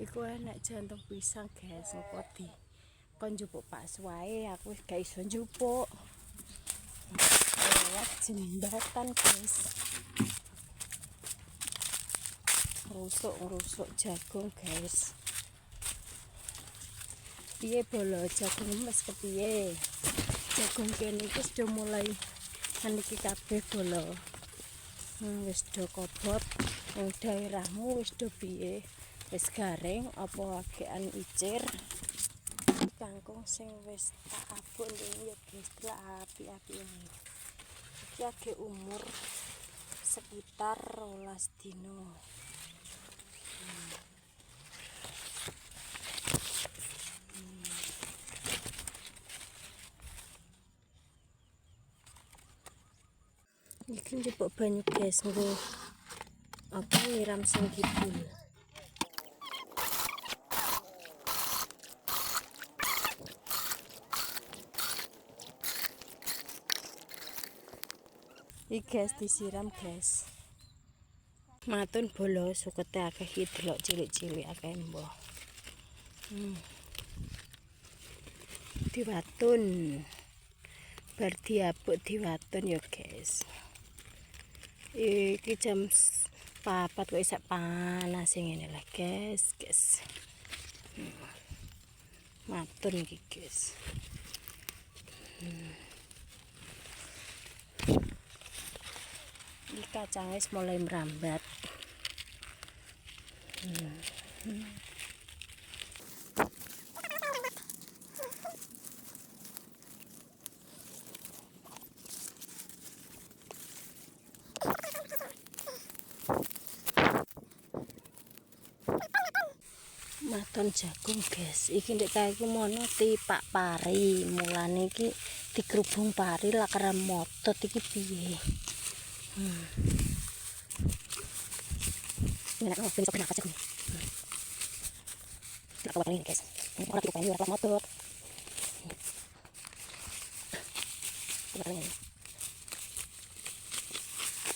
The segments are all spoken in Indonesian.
Iku enak jantung pisang guys, engko di kon njupuk pas wae aku wis gak iso njupuk. Lewat jembatan guys. Ngerusuk jagung guys. Piye bolo jagung wis kepiye? Jagung kene iki sudah mulai niki kabeh bolo. Wis do kobot ning daerahmu wis do piye? Wis garing apa agekan icir? Kangkung sing wis tak abuk ndene ya guys, delok api-api ini. Iki age umur sekitar 12 dino. Iki njupuk banyu guys, nggo apa nyiram sing kidul. Iki guys disiram guys. Matun bolo sukete akeh iki delok cilik-cilik akeh mbah. Diwatun. Bar diabuk diwatun ya guys. Iki jam 4 kok isak panas ngene lah guys. Matun iki guys. Iki kacangnya mulai merambat. Maton jagung guys, iki ndek kae iki mono tipak pari, mulane iki digrubung pari lah karena motot iki piye. Nek aku bisa kena kacang nih. Tidak kawan ini guys. Ini orang tipe ini orang motor.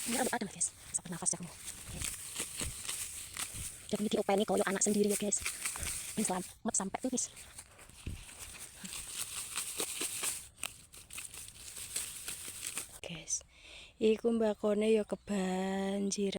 Ini ada guys. Sampai nafas jagung. Jagung ini diopain ini koyo anak sendiri ya guys. Ini selamat sampai tipis. Guys, iku mbakone ya kebanjiran.